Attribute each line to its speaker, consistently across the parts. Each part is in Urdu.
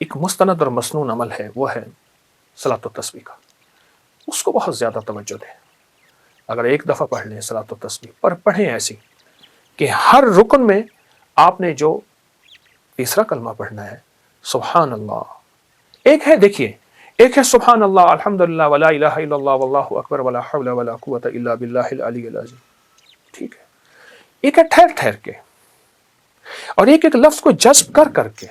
Speaker 1: ایک مستند اور مسنون عمل ہے، وہ ہے صلاۃ و تسبیح کا، اس کو بہت زیادہ توجہ دیں۔ اگر ایک دفعہ پڑھ لیں صلاۃ و تسبیح، پر پڑھیں ایسی کہ ہر رکن میں آپ نے جو تیسرا کلمہ پڑھنا ہے سبحان اللہ، ایک ہے دیکھیے، ایک ہے سبحان اللہ الحمدللہ ولا الہ الا اللہ واللہ اکبر ولا حول ولا قوت الا باللہ العلی العظیم، ٹھیک ہے، ایک ہے ٹھہر ٹھہر کے، اور ایک ایک لفظ کو جذب کر کر کے،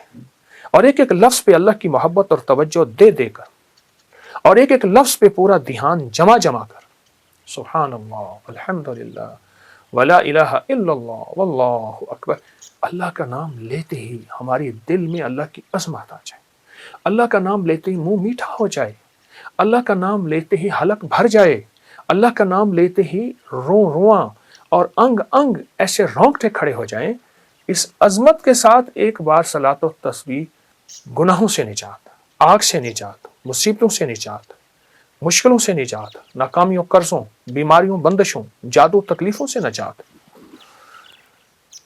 Speaker 1: اور ایک ایک لفظ پہ اللہ کی محبت اور توجہ دے دے کر، اور ایک ایک لفظ پہ پورا دھیان جمع جمع کر، سبحان اللہ الحمدللہ ولا الہ الا اللہ واللہ اکبر۔ اللہ کا نام لیتے ہی ہماری دل میں اللہ کی عظمت آ جائے، اللہ کا نام لیتے ہی منہ میٹھا ہو جائے، اللہ کا نام لیتے ہی حلق بھر جائے، اللہ کا نام لیتے ہی رواں اور انگ انگ ایسے رونگٹے کھڑے ہو جائیں۔ اس عظمت کے ساتھ ایک بار صلاۃ و تسبیح گناہوں سے نجات، آگ سے نجات، مصیبتوں سے نجات، مشکلوں سے نجات، ناکامیوں، قرضوں، بیماریوں، بندشوں، جادو، تکلیفوں سے نجات۔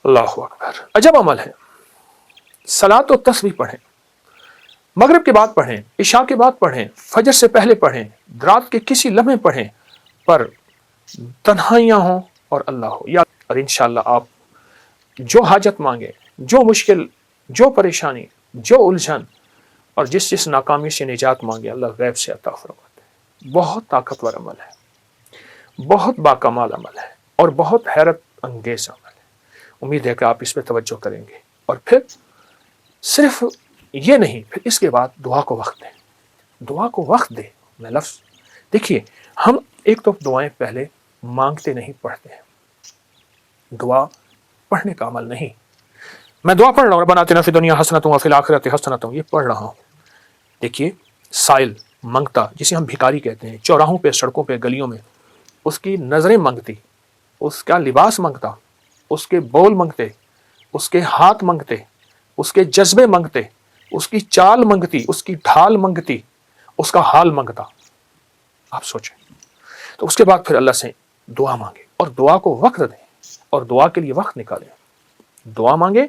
Speaker 1: اللہ اکبر، عجب عمل ہے۔ صلاۃ و تسبیح پڑھیں، مغرب کے بعد پڑھیں، عشاء کے بعد پڑھیں، فجر سے پہلے پڑھیں، رات کے کسی لمحے پڑھیں، پر تنہائیاں ہوں اور اللہ ہو، یا اور انشاءاللہ آپ جو حاجت مانگے، جو مشکل، جو پریشانی، جو الجھن اور جس ناکامی سے نجات مانگے، اللہ غیب سے عطا فرماتے ہیں۔ بہت طاقتور عمل ہے، بہت باکمال عمل ہے، اور بہت حیرت انگیز عمل ہے۔ امید ہے کہ آپ اس پہ توجہ کریں گے، اور پھر صرف یہ نہیں، پھر اس کے بعد دعا کو وقت دیں، دعا کو وقت دیں۔ میں لفظ دیکھیے، ہم ایک تو دعائیں پہلے مانگتے نہیں، پڑھتے ہیں۔ دعا پڑھنے کا عمل نہیں، میں دعا پڑھ رہا ہوں ربنا آتنا فی الدنیا حسنۃ وفی الآخرۃ حسنۃ، یہ پڑھ رہا ہوں۔ دیکھیے، سائل منگتا، جسے ہم بھکاری کہتے ہیں، چوراہوں پہ، سڑکوں پہ، گلیوں میں، اس کی نظریں منگتی، اس کا لباس منگتا، اس کے بول منگتے، اس کے ہاتھ منگتے، اس کے جذبے منگتے، اس کی چال منگتی، اس کی ڈھال منگتی، اس کا حال منگتا۔ آپ سوچیں، تو اس کے بعد پھر اللہ سے دعا مانگے، اور دعا کو وقت دیں، اور دعا کے لیے وقت نکالیں۔ دعا مانگے،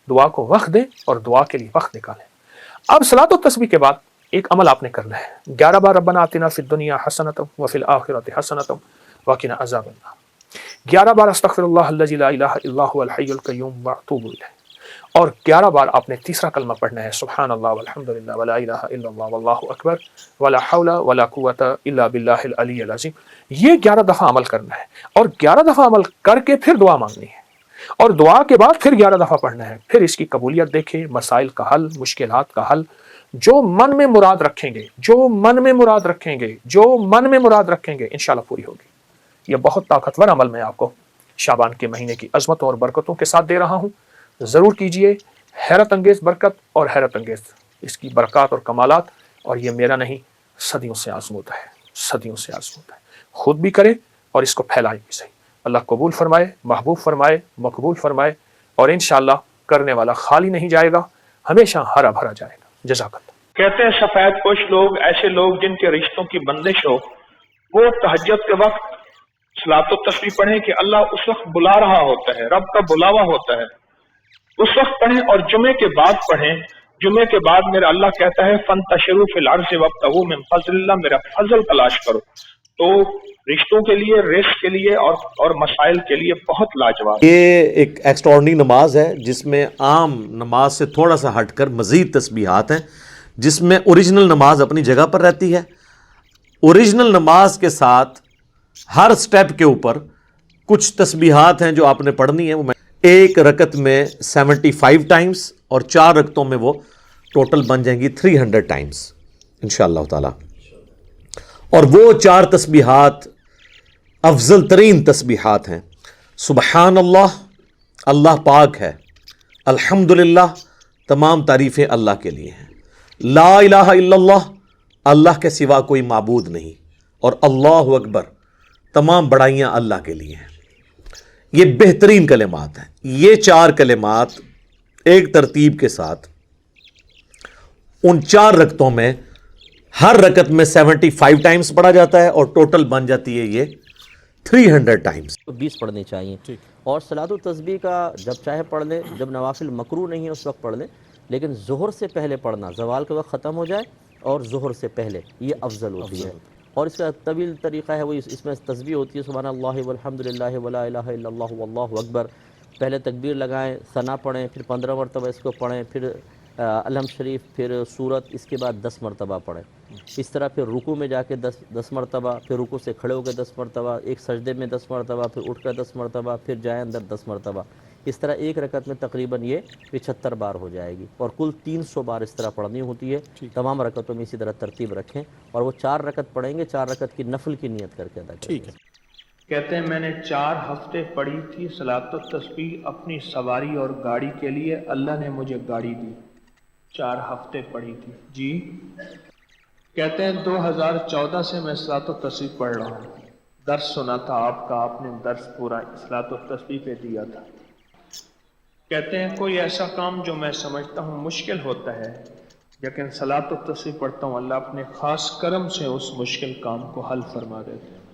Speaker 1: دعا کو وقت دیں، اور دعا کے لیے وقت نکالیں۔ اب صلاۃ و تسبیح کے بعد ایک عمل آپ نے کرنا ہے، 11 بار ربنا آتنا فی الدنیا حسنۃ وفی الآخرۃ حسنۃ وقنا عذاب النار، 11 بار استغفر اللہ الذی لا الہ الا هو الحی القیوم واتوب الیہ، اور 11 بار آپ نے تیسرا کلمہ پڑھنا ہے، سبحان اللہ والحمد للہ ولا الہ الا اللہ واللہ اکبر ولا حول ولا قوت الا باللہ العلی العظیم۔ یہ 11 دفعہ عمل کرنا ہے، اور 11 دفعہ عمل کر کے پھر دعا مانگنی ہے، اور دعا کے بعد پھر 11 دفعہ پڑھنا ہے۔ پھر اس کی قبولیت دیکھیں، مسائل کا حل، مشکلات کا حل، جو من میں مراد رکھیں گے، جو من میں مراد رکھیں گے، جو من میں مراد رکھیں گے، انشاءاللہ پوری ہوگی۔ یہ بہت طاقتور عمل میں آپ کو شعبان کے مہینے کی عظمتوں اور برکتوں کے ساتھ دے رہا ہوں، ضرور کیجئے۔ حیرت انگیز برکت اور حیرت انگیز اس کی برکات اور کمالات، اور یہ میرا نہیں، صدیوں سے آزمودہ ہے، صدیوں سے آزمودہ ہے۔ خود بھی کرے اور اس کو پھیلائے بھی صحیح۔ اللہ قبول فرمائے، محبوب فرمائے، مقبول فرمائے، اور انشاءاللہ کرنے والا خالی نہیں جائے گا، ہمیشہ ہرا بھرا جائے گا۔ جزاک اللہ۔
Speaker 2: کہتے ہیں سفید پوش لوگ، ایسے لوگ جن کے رشتوں کی بندش ہو، وہ تہجد کے وقت صلاۃ و تسبیح پڑھیں کہ اللہ اس وقت بلا رہا ہوتا ہے، رب کا بلاوا ہوتا ہے، اس وقت پڑھیں، اور جمعے کے بعد پڑھیں۔ جمعے کے بعد میرا اللہ کہتا ہے فانتشروا فی الارض وابتغوا من فضل اللہ، میرا فضل تلاش کرو۔ تو رشتوں کے لیے، رزق کے لیے، اور مسائل کے لیے بہت لاجواب۔
Speaker 3: یہ ایک ایکسٹراڈنری نماز ہے جس میں عام نماز سے تھوڑا سا ہٹ کر مزید تسبیحات ہیں، جس میں اوریجنل نماز اپنی جگہ پر رہتی ہے۔ اوریجنل نماز کے ساتھ ہر سٹیپ کے اوپر کچھ تسبیحات ہیں جو آپ نے پڑھنی ہے۔ وہ میں ایک رکعت میں 75 ٹائمز، اور 4 رکعتوں میں وہ ٹوٹل بن جائیں گی 300 ٹائمز انشاءاللہ تعالی۔ اور وہ 4 تسبیحات افضل ترین تسبیحات ہیں۔ سبحان اللہ، اللہ پاک ہے۔ الحمدللہ، تمام تعریفیں اللہ کے لیے ہیں۔ لا الہ الا اللہ، اللہ کے سوا کوئی معبود نہیں، اور اللہ اکبر، تمام بڑائیاں اللہ کے لیے ہیں۔ یہ بہترین کلمات ہیں۔ یہ 4 کلمات ایک ترتیب کے ساتھ ان 4 رکعتوں میں ہر رکعت میں 75 ٹائمز پڑھا جاتا ہے، اور ٹوٹل بن جاتی ہے یہ 300 ٹائمز۔
Speaker 4: 20 پڑھنی چاہیے، اور صلاۃ و تسبیح کا جب چاہے پڑھ لیں، جب نوافل مکروہ نہیں ہے اس وقت پڑھ لیں، لیکن ظہر سے پہلے پڑھنا، زوال کے وقت ختم ہو جائے اور ظہر سے پہلے، یہ افضل ہوتی ہے۔ اور اس کا طویل طریقہ ہے، وہ اس میں تسبیح ہوتی ہے سبحان اللہ والحمد للہ ولا الہ الا اللہ واللہ اکبر، پہلے تکبیر لگائیں، ثنا پڑھیں، پھر 15 مرتبہ اس کو پڑھیں، پھر الحمد شریف، پھر سورت، اس کے بعد 10 مرتبہ پڑھیں۔ اس طرح پھر رکوع میں جا کے 10 مرتبہ، پھر رکوع سے کھڑے ہو کے 10 مرتبہ، ایک سجدے میں 10 مرتبہ، پھر اٹھ کر 10 مرتبہ، پھر جائیں اندر 10 مرتبہ۔ اس طرح ایک رکعت میں تقریباً یہ 75 بار ہو جائے گی، اور کل 300 بار اس طرح پڑھنی ہوتی ہے۔ تمام رکعتوں میں اسی طرح ترتیب رکھیں، اور وہ 4 رکعت پڑھیں گے، 4 رکعت کی نفل کی نیت کر کے ادا کریں گے۔
Speaker 2: کہتے ہیں میں نے 4 ہفتے پڑھی تھی صلاۃ التسبیح اپنی سواری اور گاڑی کے لیے، اللہ نے مجھے گاڑی دی، 4 ہفتے پڑھی تھی جی۔ کہتے ہیں 2014 سے میں صلاۃ التسبیح پڑھ رہا ہوں، درس سنا تھا آپ کا، آپ نے درس پورا صلاۃ التسبیح پہ دیا تھا۔ کہتے ہیں کوئی ایسا کام جو میں سمجھتا ہوں مشکل ہوتا ہے، لیکن صلاۃ التسبیح پڑھتا ہوں، اللہ اپنے خاص کرم سے اس مشکل کام کو حل فرما دیتے ہیں۔